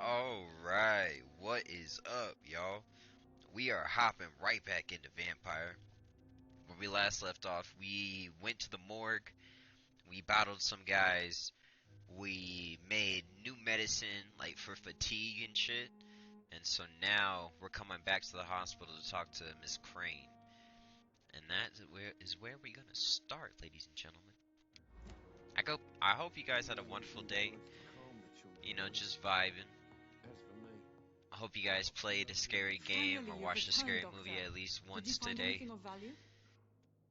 Alright, what is up, y'all? We are hopping right back into Vampyr. Where we last left off, we went to the morgue, we battled some guys, we made new medicine, like for fatigue and shit, and so now we're coming back to the hospital to talk to Miss Crane. And that is where we're gonna start, ladies and gentlemen. I hope you guys had a wonderful day, you know, just vibing. I hope you guys played a scary game or watched a scary movie at least once today.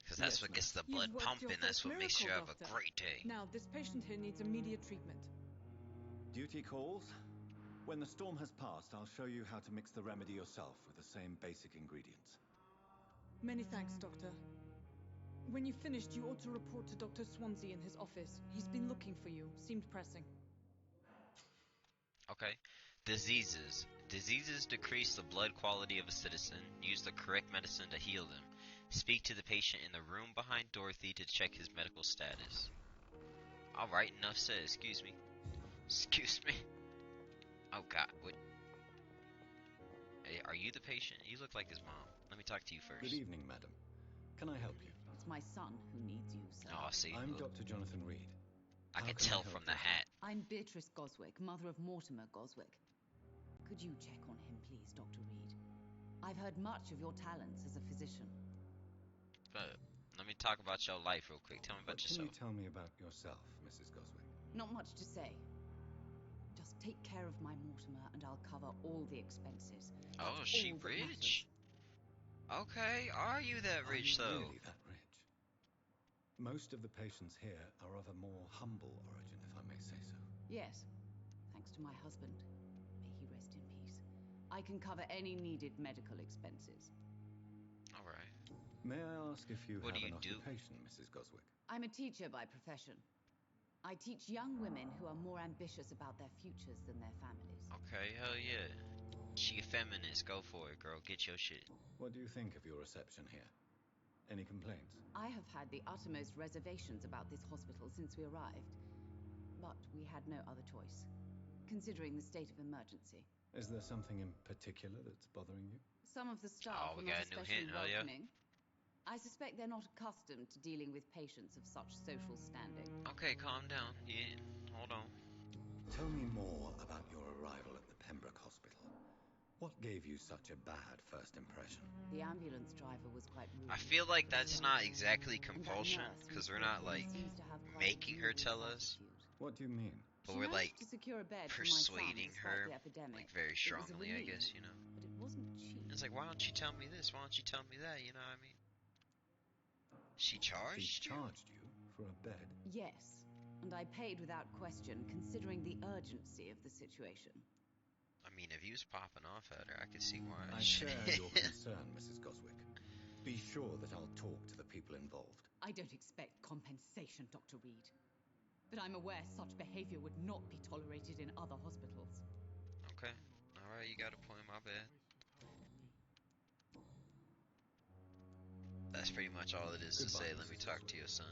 Because that's what gets the blood pumping, that's what makes you have a great day. Now, this patient here needs immediate treatment. Duty calls. When the storm has passed, I'll show you how to mix the remedy yourself with the same basic ingredients. Many thanks, Doctor. When you've finished, you ought to report to Dr. Swansea in his office. He's been looking for you. Seemed pressing. Okay. Diseases. Diseases decrease the blood quality of a citizen. Use the correct medicine to heal them. Speak to the patient in the room behind Dorothy to check his medical status. Alright, enough said. Excuse me. Excuse me. Oh god, what? Hey, are you the patient? You look like his mom. Let me talk to you first. Good evening, madam. Can I help you? It's my son who needs you, sir. Oh, see. I'm Dr. Jonathan Reed. I can tell from the hat. I'm Beatrice Goswick, mother of Mortimer Goswick. Could you check on him, please, Dr. Reed? I've heard much of your talents as a physician. But let me talk about your life real quick. Tell me about What yourself. can you tell me about yourself, Mrs. Goswick? Not much to say. Just take care of my Mortimer and I'll cover all the expenses. Oh, That's she all that rich? matters. Okay, are you that rich Are you though? really that rich? Most of the patients here are of a more humble origin, if I may say so. Yes, thanks to my husband. May he rest in peace. I can cover any needed medical expenses. Alright. May I ask if you What have do an you do? occupation, Mrs. Goswick? I'm a teacher by profession. I teach young women who are more ambitious about their futures than their families. Okay, hell yeah. She a feminist, go for it, girl. Get your shit. What do you think of your reception here? Any complaints? I have had the uttermost reservations about this hospital since we arrived. But we had no other choice, considering the state of emergency. Is there something in particular that's bothering you? Some of the staff we are got not a new especially hint, oh, yeah? welcoming. I suspect they're not accustomed to dealing with patients of such social standing. Okay, calm down. Yeah, hold on. Tell me more about your arrival at the Pembroke Hospital. What gave you such a bad first impression? The ambulance driver was quite rude. I feel like that's not exactly compulsion, And that nurse because we're who not, spoke like, seems to have quite making a her dubious tell us, attitude. What do you mean? but She we're, managed like, to secure a bed persuading for my son her, despite the epidemic. like, very It was a strongly, I relief, guess, you know? but it wasn't cheap. It's like, why don't you tell me this? Why don't you tell me that? You know what I mean? She charged She you? charged you for a bed? Yes, and I paid without question, considering the urgency of the situation. I mean, if he was popping off at her, I could see why. I share your concern, Mrs. Goswick. Be sure that I'll talk to the people involved. I don't expect compensation, Dr. Reed. But I'm aware such behavior would not be tolerated in other hospitals. Okay. Alright, you got a point, my bad. That's pretty much all it is to Goodbye, say. Let me Mrs. talk Goswick. to your son.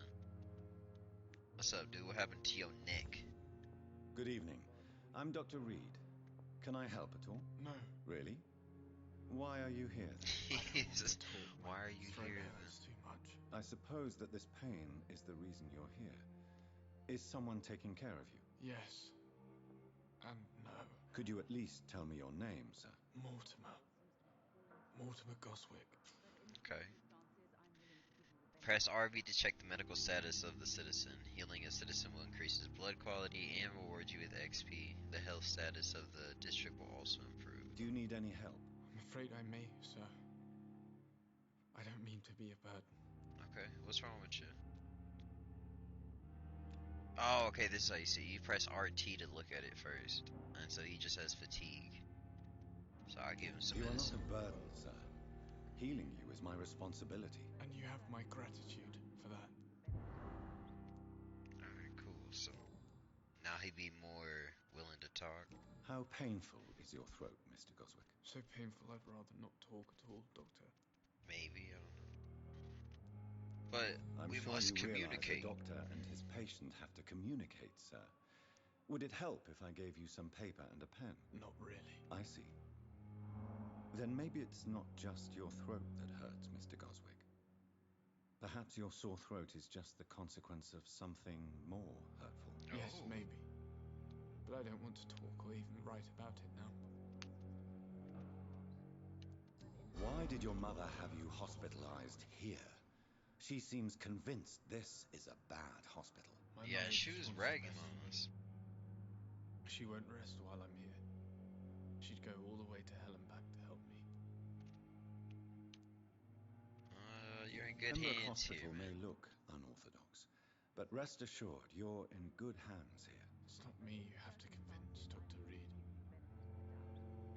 What's up, dude? What happened to your neck? Good evening. I'm Dr. Reed. Can I help at all? No. Really? Why are you here? Jesus. Why are you Throat here? hurts too much. I suppose that this pain is the reason you're here. Is someone taking care of you? Yes. And no. Could you at least tell me your name, sir? Mortimer. Mortimer Goswick. Okay. Press RB to check the medical status of the citizen. Healing a citizen will increase his blood quality and reward you with XP. The health status of the district will also improve. Do you need any help? I'm afraid I may, sir. I don't mean to be a burden. Okay, what's wrong with you? Oh, okay, this is how you see. You press RT to look at it first. And so he just has fatigue. So I give him some You are not a medicine. burden, sir. Healing you is my responsibility. And you have my gratitude for that. Alright, cool. So now he'd be more willing to talk. How painful is your throat, Mr. Goswick? So painful I'd rather not talk at all, Doctor. Maybe, I don't know. But I'm we sure must you realize a communicate. doctor and his patient have to communicate, sir. Would it help if I gave you some paper and a pen? Not really. I see. Then maybe it's not just your throat that hurts, Mr. Goswick. Perhaps your sore throat is just the consequence of something more hurtful. Yes, Oh. maybe. But I don't want to talk or even write about it now. Why did your mother have you hospitalized here? She seems convinced this is a bad hospital. My Yeah, mother she just was wants the bragging best on for me. us. She won't rest while I'm here. She'd go all the way to hell and back to help me. You're in good Pembroke hands Hospital here, may man. look unorthodox, but rest assured you're in good hands here. It's not me you have to convince, Dr. Reed.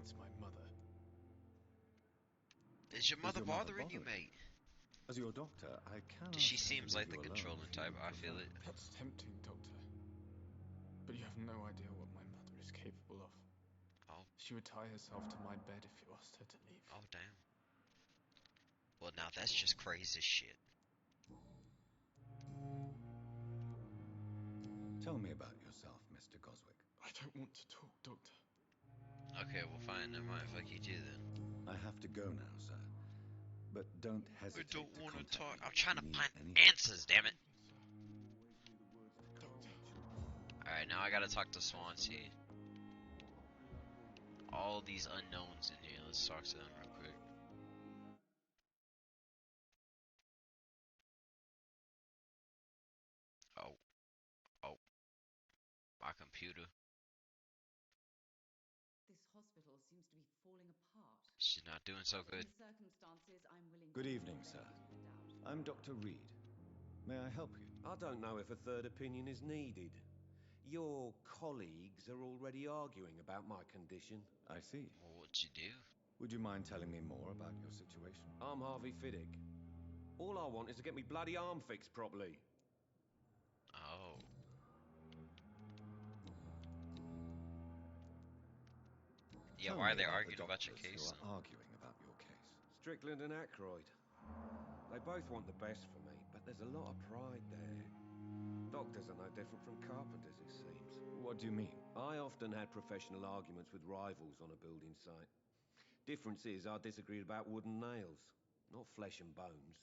It's my mother. Is your mother Is your mother bothering you, bothering? mate? As your doctor, I cannot She say seems leave like the you alone controlling if you type, would I feel prefer. it. That's tempting, Doctor. But you have no idea what my mother is capable of. Oh, She would tie herself to my bed if you asked her to leave. oh, damn. Well, now that's just crazy shit. Tell me about yourself, Mr. Goswick. I don't want to talk, Doctor. Okay, well, fine. Never mind. Fuck you too, then. I have to go now, sir. But don't hesitate to contact me I'm if trying you to need find anything. answers, damn it. Doctor. Alright, now I gotta talk to Swansea. All these unknowns in here. Let's talk to them real quick. Oh. Oh. My computer. This hospital seems to be falling apart. She's not doing so But in good. the circumstances, I'm willing Good to evening, sir. benefit of the doubt. I'm Dr. Reed. May I help you? I don't know if a third opinion is needed. Your colleagues are already arguing about my condition. I see. Well, what'd you do? Would you mind telling me more about your situation? I'm Harvey Fiddick. All I want is to get me bloody arm fixed properly. Oh. Yeah, Tell why are me they about the arguing about your doctors who case? are arguing about your case. Strickland and Ackroyd. They both want the best for me, but there's a lot of pride there. Doctors are no different from carpenters, it seems. What do you mean? I often had professional arguments with rivals on a building site. Difference is I disagreed about wooden nails, not flesh and bones.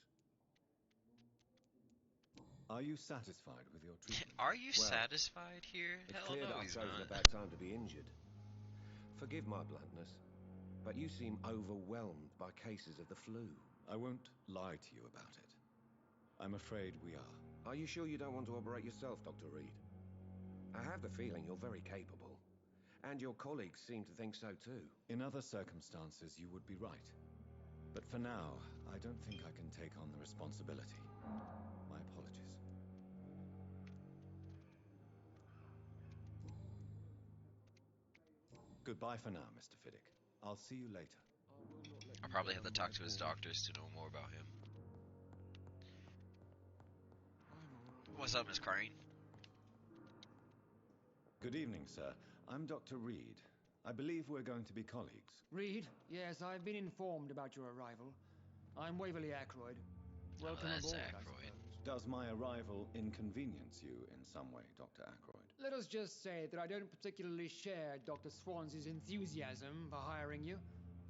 Are you satisfied with your treatment? Are you Well, satisfied here? It's Hell clear no, that I've he's chosen not. a bad time to be injured. Forgive my bluntness, but you seem overwhelmed by cases of the flu. I won't lie to you about it. I'm afraid we are. Are you sure you don't want to operate yourself, Dr. Reed? I have the feeling you're very capable, and your colleagues seem to think so too. In other circumstances, you would be right. But for now, I don't think I can take on the responsibility. My apologies. Goodbye for now, Mr. Fiddick. I'll see you later. I'll probably have to talk to his doctors to know more about him. What's up, Miss Crane? Good evening, sir. I'm Dr. Reed. I believe we're going to be colleagues. Reed, yes, I've been informed about your arrival. I'm Waverly Ackroyd. Welcome that's aboard, Ackroyd. I suppose. Does my arrival inconvenience you in some way, Dr. Ackroyd? Let us just say that I don't particularly share Dr. Swansea's enthusiasm for hiring you.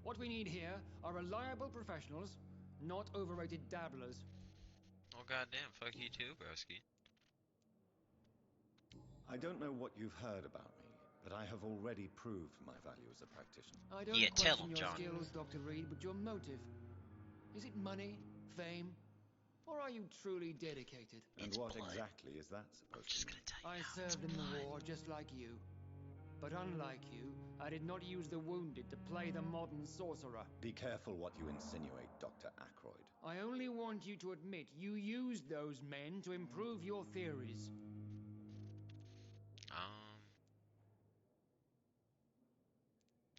What we need here are reliable professionals, not overrated dabblers. Oh goddamn, fuck you too, broski. I don't know what you've heard about me, but I have already proved my value as a practitioner. I don't Yeah, tell question him, your John. skills, Dr. Reed, but your motive. Is it money, fame, or are you truly dedicated? And It's what blood. exactly is that I'm supposed just to gonna mean? tell you I now, served it's in the blood. war just like you. But unlike you, I did not use the wounded to play the modern sorcerer. Be careful what you insinuate, Dr. Ackroyd. I only want you to admit you used those men to improve your theories.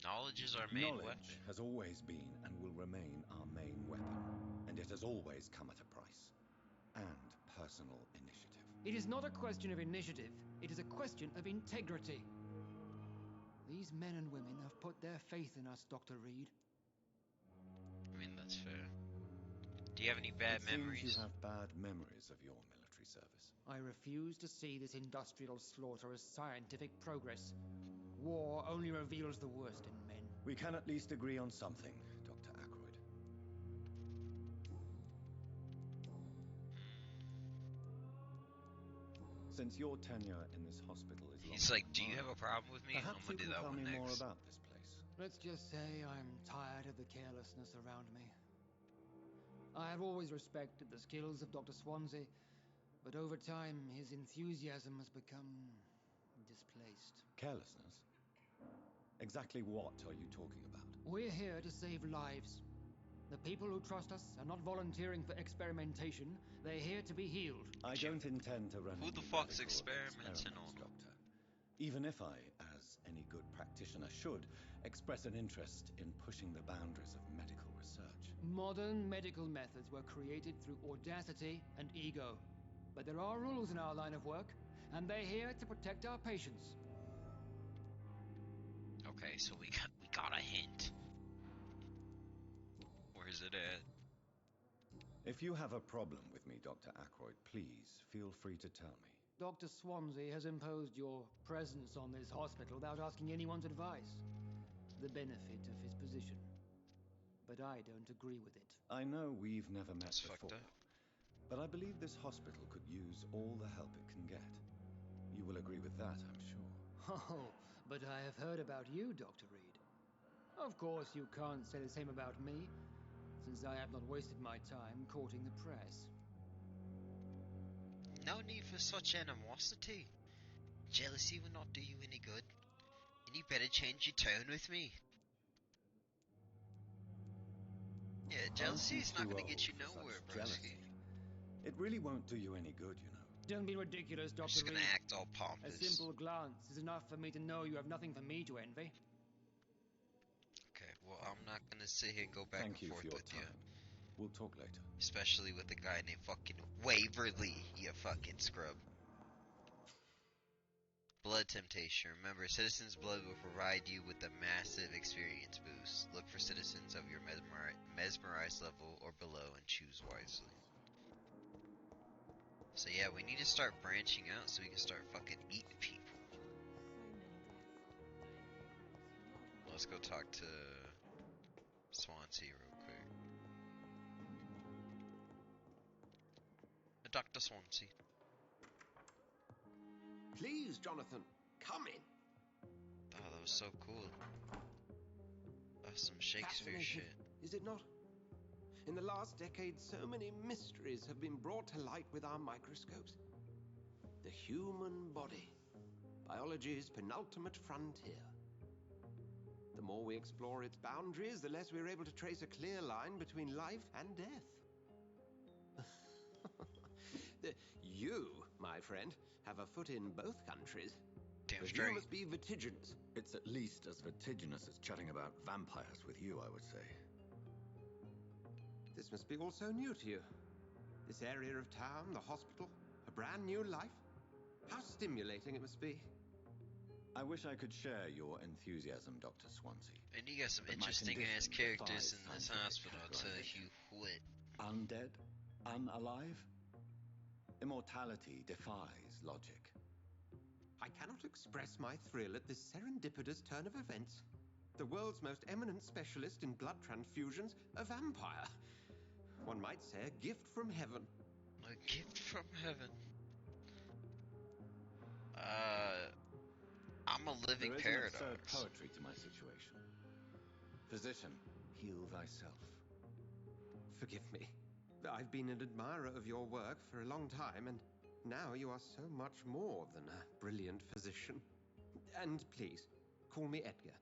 Knowledge is our main Knowledge weapon. has always been and will remain our main weapon, and it has always come at a price. And personal initiative. It is not a question of initiative, it is a question of integrity. These men and women have put their faith in us, Dr. Reed. I mean, that's fair. Do you have any bad It seems memories? you have bad memories of your military service. I refuse to see this industrial slaughter as scientific progress. War only reveals the worst in men. We can at least agree on something, Dr. Ackroyd. Since your tenure in this hospital is long He's like, enough do you mine, have a problem with me? I'm perhaps gonna you do can that tell one me more next. about this place. Let's just say I'm tired of the carelessness around me. I have always respected the skills of Dr. Swansea, but over time his enthusiasm has become displaced. Carelessness? Exactly what are you talking about? We're here to save lives. The people who trust us are not volunteering for experimentation. They're here to be healed. I don't intend to run Who the any fuck's medical experimenting experiments, on? Doctor. Even if I, as any good practitioner should, express an interest in pushing the boundaries of medical research. Modern medical methods were created through audacity and ego. But there are rules in our line of work, and they're here to protect our patients. Okay, so we got a hint. Where's it at? If you have a problem with me, Dr. Ackroyd, please feel free to tell me. Dr. Swansea has imposed your presence on this hospital without asking anyone's advice. The benefit of his position. But I don't agree with it. I know we've never met That's fucked before, up. but I believe this hospital could use all the help it can get. You will agree with that, I'm sure. Oh, but I have heard about you, Dr. Reed. Of course, you can't say the same about me, since I have not wasted my time courting the press. No need for such animosity. Jealousy will not do you any good. And you better change your tone with me. Yeah, jealousy Aren't is not too gonna old get you for such nowhere, jealousy? broski. It really won't do you any good, you know. Don't be ridiculous, I'm Dr. just gonna Reed. act all A pompous. simple glance is enough for me to know you have nothing for me to envy. Okay, well, I'm not gonna sit here and go back Thank and you forth for your with you. time. We'll talk later. Especially with a guy named fucking Waverly, you fucking scrub. Blood temptation. Remember, Citizen's Blood will provide you with a massive experience boost. Look for citizens of your mesmerized level or below and choose wisely. So yeah, we need to start branching out so we can start fucking eating people. Let's go talk to Swansea real quick. Dr. Swansea. Please, Jonathan, come in. Oh, that was so cool. That's some Shakespeare Fascinating, shit. is it not? In the last decade, so many mysteries have been brought to light with our microscopes. The human body, biology's penultimate frontier. The more we explore its boundaries, the less we're able to trace a clear line between life and death. You, my friend, have a foot in both countries. Damn But straight. you must be vertiginous. It's at least as vertiginous as chatting about vampires with you, I would say. This must be all so new to you. This area of town, the hospital, a brand new life. How stimulating it must be. I wish I could share your enthusiasm, Dr. Swansea. And you got some But my interesting ass condition characters defies in this scientific hospital, I'll tell categorization. you what. Undead? Unalive? Immortality defies logic. I cannot express my thrill at this serendipitous turn of events. The world's most eminent specialist in blood transfusions, a vampire. One might say a gift from heaven. A gift from heaven. I'm a living There is an absurd paradox. poetry to my situation. Physician, heal thyself. Forgive me. I've been an admirer of your work for a long time, and now you are so much more than a brilliant physician. And please, call me Edgar.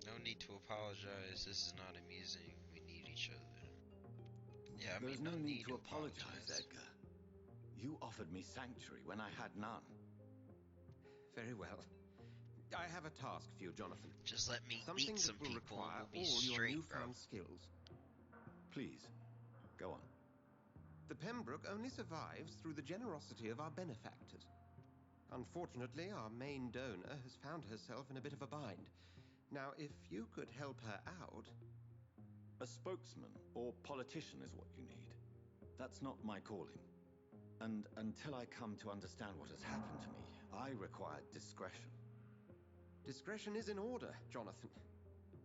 No need to apologize. This is not amusing. We need each other. Yeah, I There's mean, no need to apologize, Edgar. You offered me sanctuary when I had none. Very well. I have a task for you, Jonathan. Just let me Something eat some that will people require and we'll be all your straight, bro. newfound skills. Please, go on. The Pembroke only survives through the generosity of our benefactors. Unfortunately, our main donor has found herself in a bit of a bind. Now, if you could help her out... A spokesman or politician is what you need. That's not my calling. And until I come to understand what has happened to me, I require discretion. Discretion is in order, Jonathan.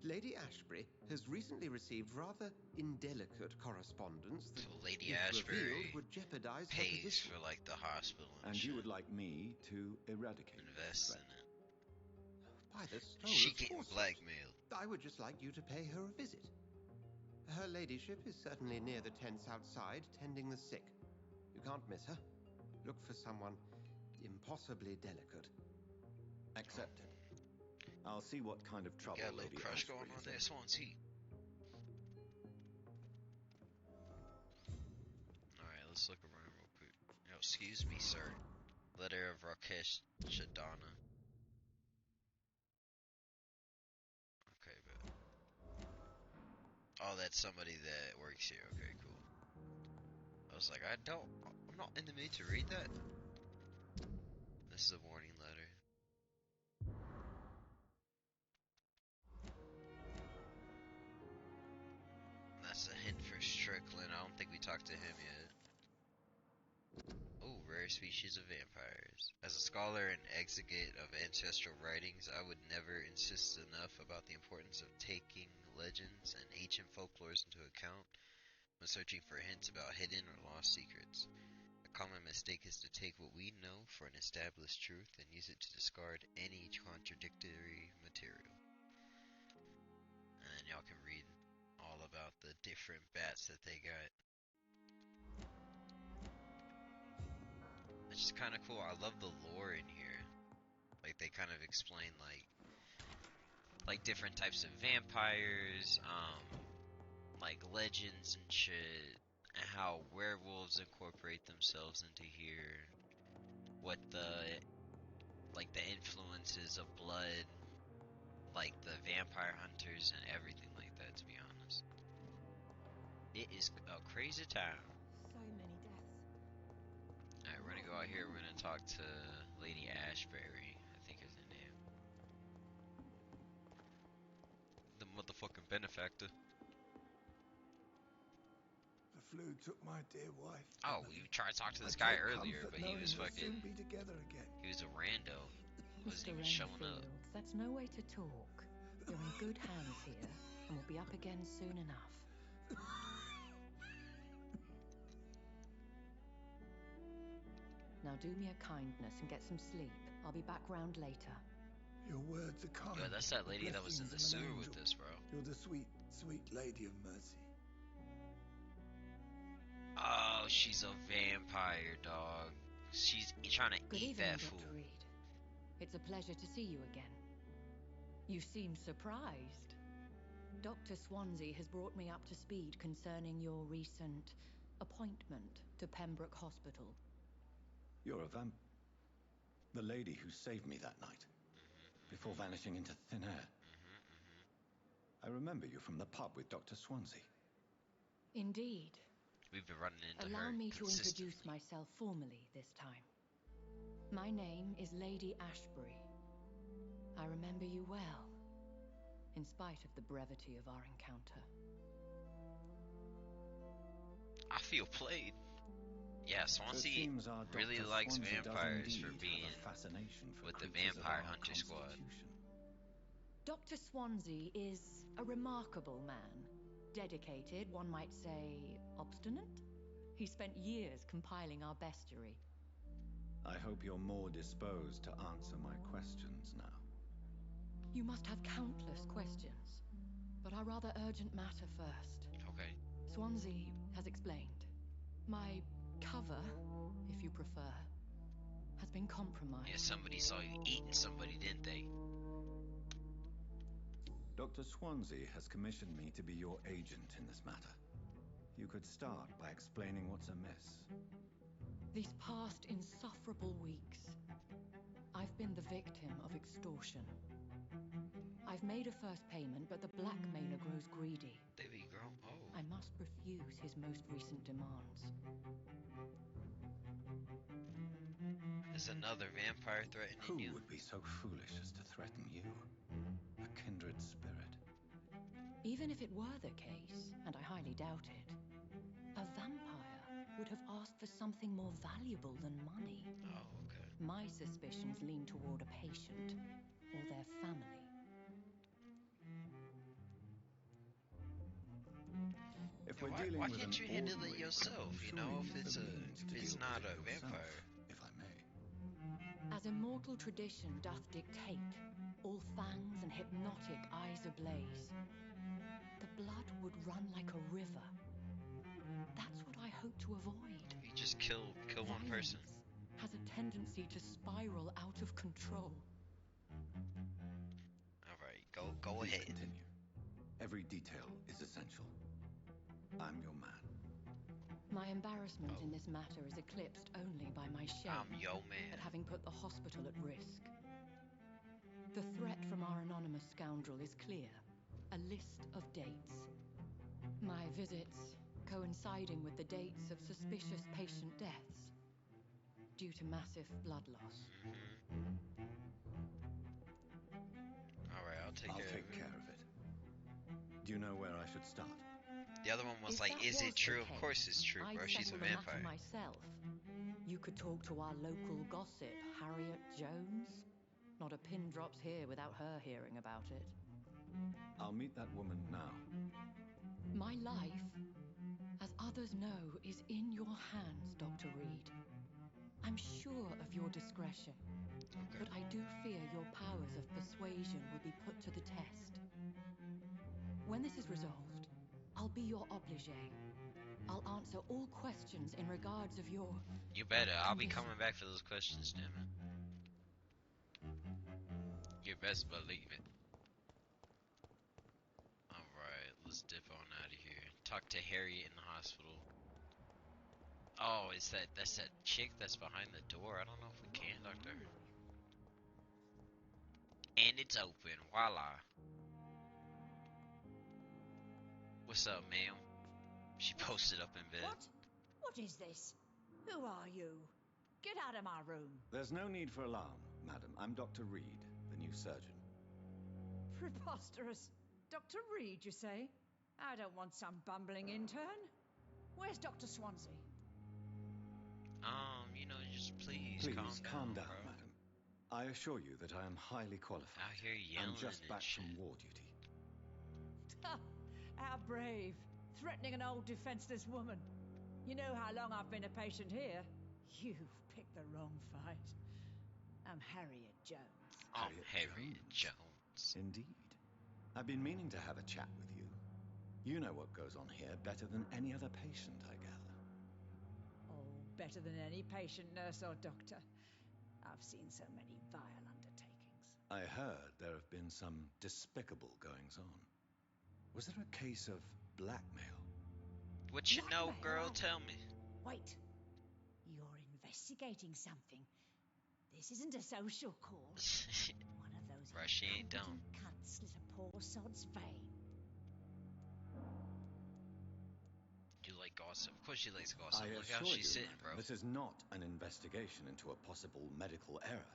Lady Ashbury has recently received rather indelicate correspondence that, So Lady if Ashbury revealed, would jeopardize her pays position. for like the hospital and And shit. you would like me to eradicate this Invest in threat. it. By the stone She of getting foresight. blackmailed. I would just like you to pay her a visit. Her ladyship is certainly near the tents outside, tending the sick. You can't miss her. Look for someone impossibly delicate. Accepted. I'll see what kind of trouble Got a little Lady crush Ashbury going on is there, in. Swansea. Alright, let's look around real quick. Oh, excuse me, sir. Letter of Rakesh Shadana. Okay, but oh, that's somebody that works here. Okay, cool. I was like, I'm not in the mood to read that. This is a warning letter. That's a hint for Strickland. I don't think we talked to him yet. Oh, rare species of vampires. As a scholar and exegete of ancestral writings, I would never insist enough about the importance of taking legends and ancient folklores into account when searching for hints about hidden or lost secrets. A common mistake is to take what we know for an established truth and use it to discard any contradictory material. And then y'all can read all about the different bats that they got. It's just kind of cool. I love the lore in here. Like they kind of explain like different types of vampires, like legends and shit, and how werewolves incorporate themselves into here. What the influences of blood, like the vampire hunters and everything like that. To be honest, it is a crazy time. So many deaths. Alright, we're gonna go out here. We're gonna talk to Lady Ashbury, I think is her name. The motherfucking benefactor. The flu took my dear wife. Oh, Emily. we tried to talk to this I guy take earlier, comfort but he knowing was we'll fucking. soon be together again. He was a rando. Wasn't Mr. even showing up. Renfield, that's no way to talk. You're in good hands here, and we'll be up again soon enough. Now do me a kindness and get some sleep. I'll be back round later. Your words are kind. Yo, that's that lady that was in the Blessings of an sewer with angel. us, bro. You're the sweet, sweet lady of mercy. Oh, she's a vampire, dog. She's trying to Good eat evening, that fool. Dr. Reed. It's a pleasure to see you again. You seem surprised. Dr. Swansea has brought me up to speed concerning your recent appointment to Pembroke Hospital. You're a the lady who saved me that night, before vanishing into thin air. I remember you from the pub with Dr. Swansea. Indeed. We've been running into Allow her me to consistently. introduce myself formally this time. My name is Lady Ashbury. I remember you well, in spite of the brevity of our encounter. I feel played. Yeah, So it Swansea seems our really Dr. likes Swansea does vampires for indeed being have a fascination for with the creatures of Vampire our Hunter Squad. constitution. Dr. Swansea is a remarkable man. Dedicated, one might say, obstinate? He spent years compiling our bestiary. I hope you're more disposed to answer my questions now. You must have countless questions, but our rather urgent matter first. Okay. Swansea has explained. My cover, if you prefer, has been compromised. Yeah, somebody saw you eating somebody, didn't they? Dr. Swansea has commissioned me to be your agent in this matter. You could start by explaining what's amiss. These past insufferable weeks, I've been the victim of extortion. I've made a first payment, but the blackmailer grows greedy. Baby girl. Oh. I must refuse his most recent demands. There's another vampire threatening Who you. would be so foolish as to threaten you? A kindred spirit. Even if it were the case, and I highly doubt it, a vampire would have asked for something more valuable than money. Oh, okay. My suspicions lean toward a patient or their family. If Yeah, we're dealing why with can't an you handle it ordinary yourself? crime, You surely know, you've if the means to it's deal not with a it yourself, vampire. if I may. As immortal tradition doth dictate, all fangs and hypnotic eyes ablaze, the blood would run like a river. That's what I hope to avoid. You just kill one person. Violence has a tendency to spiral out of control. All right, go Please ahead. continue. Every detail is essential. I'm your man. My embarrassment in this matter is eclipsed only by my shame I'm your at man. having put the hospital at risk. The threat from our anonymous scoundrel is clear. A list of dates. My visits coinciding with the dates of suspicious patient deaths due to massive blood loss. All right, I'll take care of it. Do you know where I should start? The other one was If like, that is was it true? the Of case, course it's true, I'd bro. She's a settle the matter vampire. myself. You could talk to our local gossip, Harriet Jones. Not a pin drops here without her hearing about it. I'll meet that woman now. My life, as others know, is in your hands, Dr. Reed. I'm sure of your discretion, but I do fear your powers of persuasion will be put to the test. When this is resolved, I'll be your obligé. I'll answer all questions in regards of your... You better. I'll be condition. coming back for those questions, damn it. You best believe it. Alright, let's dip on out of here. Talk to Harriet in the hospital. Oh, that's that chick that's behind the door? I don't know if we can talk to her. And it's open. Voila. What's up, ma'am? She posted up in bed. What is this? Who are you? Get out of my room. There's no need for alarm, madam. I'm Dr. Reed, the new surgeon. Preposterous. Dr. Reed, you say? I don't want some bumbling intern. Where's Dr. Swansea? Just please Please calm down, bro. madam. I assure you that I am highly qualified. Out here yelling I'm just and back shit. from war duty. How brave. Threatening an old defenseless woman. You know how long I've been a patient here? You've picked the wrong fight. I'm Harriet Jones. I'm Harriet Jones. Indeed. I've been meaning to have a chat with you. You know what goes on here better than any other patient, I gather. Oh, better than any patient, nurse, or doctor. I've seen so many vile undertakings. I heard there have been some despicable goings-on. Was there a case of blackmail? What you know, girl? Tell me. Wait. You're investigating something. This isn't a social call. One of those Right, she ain't dumb. incompetent cunts slit a poor sod's vein. You like gossip? Of course she likes gossip. I Look how assure she's you, sitting, bro. madam, this is not an investigation into a possible medical error.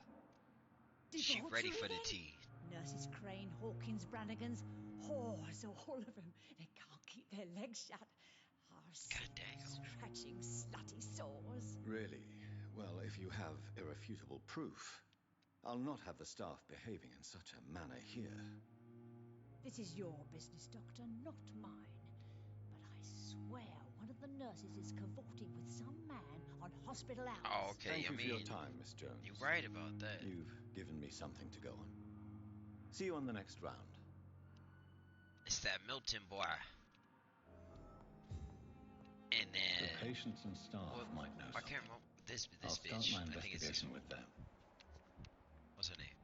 She ready for the Debauchery, tea. then? Nurses Crane, Hawkins, Brannigans, whores, all of them. They can't keep their legs shut. Goddamn. Scratching slutty sores. Really? Well, if you have irrefutable proof, I'll not have the staff behaving in such a manner here. This is your business, Doctor, not mine. But I swear one of the nurses is cavorting with some man on hospital hours. Oh, okay. Thank you for your time, Miss Jones. You're right about that. You've given me something to go on. See you on the next round. It's that Milton boy. And then The patients and staff might know I something. can't remember this I'll start bitch. my I think it's this investigation one. with them. What's her name?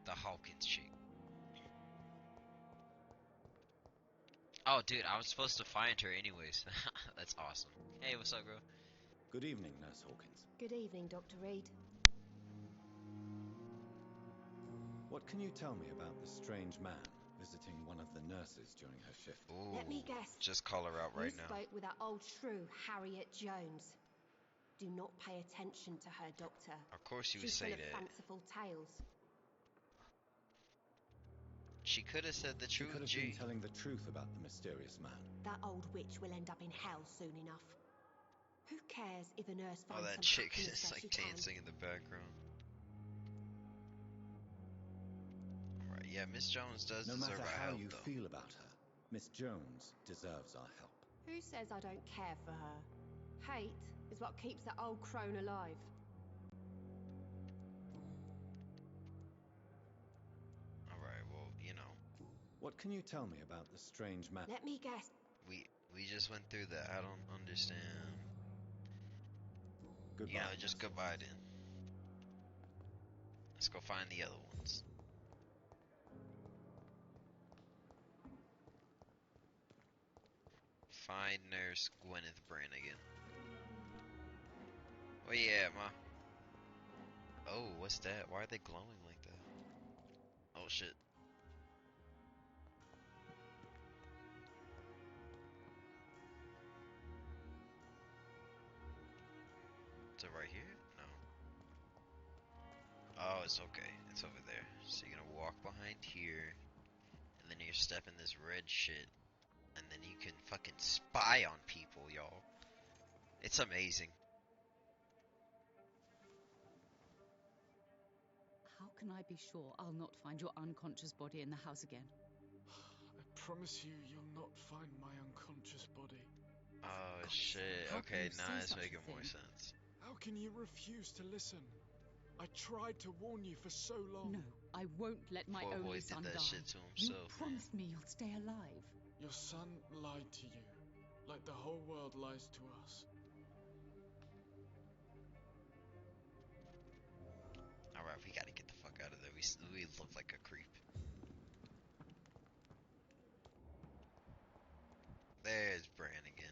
The Hawkins chick. Oh, dude, I was supposed to find her anyways. That's awesome. Hey, what's up, girl? Good evening, Nurse Hawkins. Good evening, Dr. Reed. What can you tell me about the strange man visiting one of the nurses during her shift? Ooh, Let me guess. just call her out right You now. spoke with that old shrew, Harriet Jones. Do not pay attention to her, Doctor. Of course you would She's say full of that. fanciful tales. She could have said the She truth, could have G. been telling the truth about the mysterious man. That old witch will end up in hell soon enough. Who cares if a nurse Oh, finds that some chick happiness is where like she can? dancing in the background. Alright, yeah, Miss Jones does No deserve matter our how help, you though. feel about her, Miss Jones deserves our help. Who says I don't care for her? Hate is what keeps that old crone alive. Alright, well, you know. What can you tell me about the strange man? Let me guess. We just went through that. I don't understand. Goodbye. You know, just goodbye then. Let's go find the other ones. Find Nurse Gwyneth Brannigan. Oh yeah, ma. Oh, what's that? Why are they glowing like that? Oh shit. Is it right here? No. Oh, it's okay. It's over there. So you're gonna walk behind here, and then you're stepping this red shit, and then you can fucking spy on people, y'all. It's amazing. How can I be sure I'll not find your unconscious body in the house again? I promise you, you'll not find my unconscious body. Oh God, shit. how can Okay, you now say it's such a making more thing? sense. How can you refuse to listen? I tried to warn you for so long. No, I won't let my Poor boy only did son that die. shit to You himself, man. promised me you'll stay alive. Your son lied to you, like the whole world lies to us. Alright, we gotta get the fuck out of there. We look like a creep. There's Brannigan.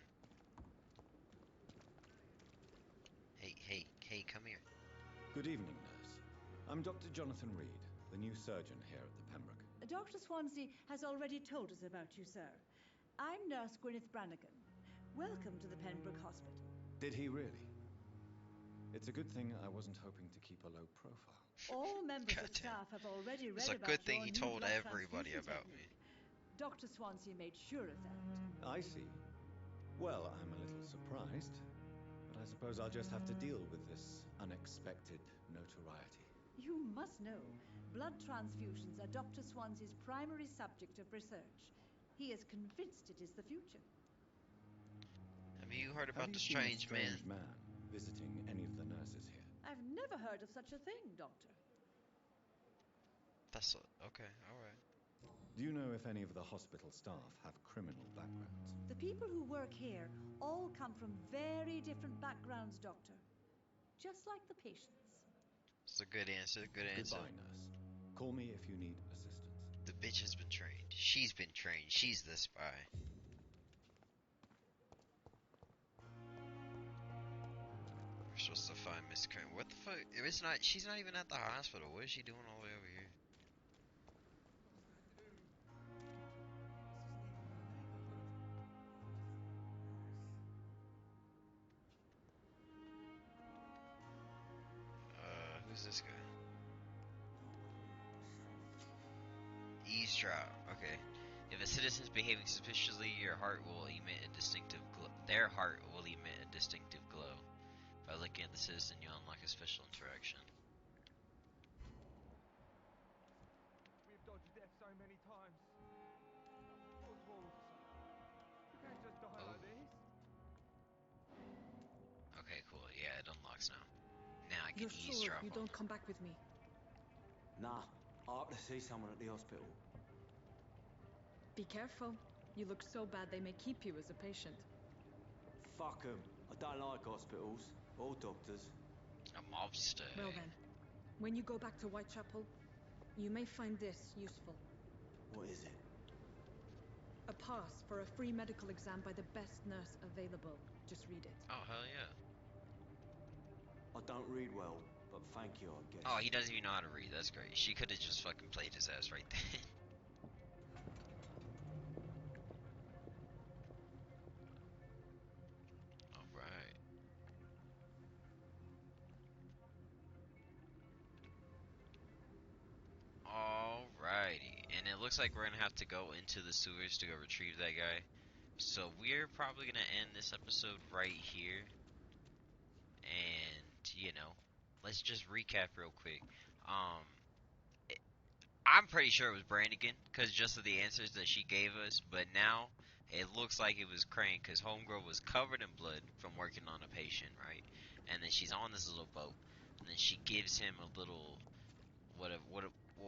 Hey, come here. Good evening, nurse. I'm Dr. Jonathan Reed, the new surgeon here at the Pembroke. Dr. Swansea has already told us about you, sir. I'm Nurse Gwyneth Brannigan. Welcome to the Pembroke Hospital. Did he really? It's a good thing I wasn't hoping to keep a low profile. All members of Goddamn. staff have already read It's a about good thing your he new told blood everybody transfusion about me. technique. Dr. Swansea made sure of that. I see. Well, I'm a little surprised, but I suppose I'll just have to deal with this unexpected notoriety. You must know, blood transfusions are Dr. Swansea's primary subject of research. He is convinced it is the future. Have you heard Have about you the seen a strange man? strange man visiting any of the nurses here? I've never heard of such a thing, Doctor. Okay, alright. Do you know if any of the hospital staff have criminal backgrounds? The people who work here all come from very different backgrounds, Doctor. Just like the patients. It's a good answer, good answer. Goodbye, nurse. Call me if you need assistance. The bitch has been trained. She's been trained. She's the spy. We're supposed to find Miss Crane. What the fuck? She's not even at the hospital. What is she doing all the way over here? Who's this guy? Eavesdrop. Okay. If a citizen's behaving suspiciously, their heart will emit a distinctive glow. By looking at the citizen, you'll unlock a special interaction. We've dodged death so many times. Oswald, you can't just die like this. Okay, cool. Yeah, it unlocks now. Now I can You're sure eavesdrop you on don't them. come back with me? Nah, I have to see someone at the hospital. Be careful. You look so bad they may keep you as a patient. Fuck 'em. I don't like hospitals or doctors. A mobster. Well then, when you go back to Whitechapel, you may find this useful. What is it? A pass for a free medical exam by the best nurse available. Just read it. Oh, hell yeah. I don't read well, but thank you, I guess. Oh, he doesn't even know how to read. That's great. She could have just fucking played his ass right then. Alright. Alrighty. And it looks like we're gonna have to go into the sewers to go retrieve that guy. So we're probably gonna end this episode right here. let's just recap real quick. Um, I'm pretty sure it was Brannigan, because just of the answers that she gave us, but now it looks like it was Crane, because Homegirl was covered in blood from working on a patient, right? And then she's on this little boat, and then she gives him a little, what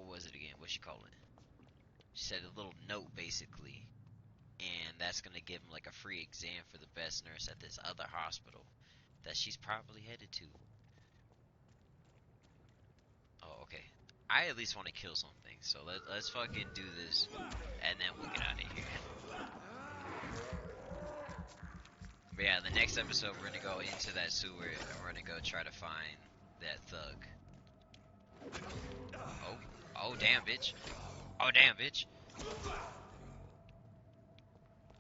was it again? What'd she call it? She said a little note, basically, and that's gonna give him like a free exam for the best nurse at this other hospital that she's probably headed to. Oh, okay. I at least want to kill something, so let's fucking do this, and then we'll get out of here. But yeah, the next episode we're gonna go into that sewer, and we're gonna go try to find that thug. Oh damn, bitch. Oh damn, bitch.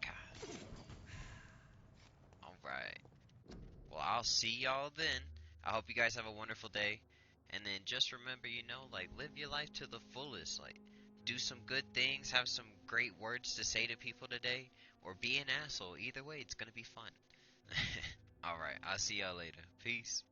God. Alright. Well, I'll see y'all then. I hope you guys have a wonderful day. And then just remember, like, live your life to the fullest. Like, do some good things, have some great words to say to people today, or be an asshole. Either way, it's gonna be fun. Alright, I'll see y'all later. Peace.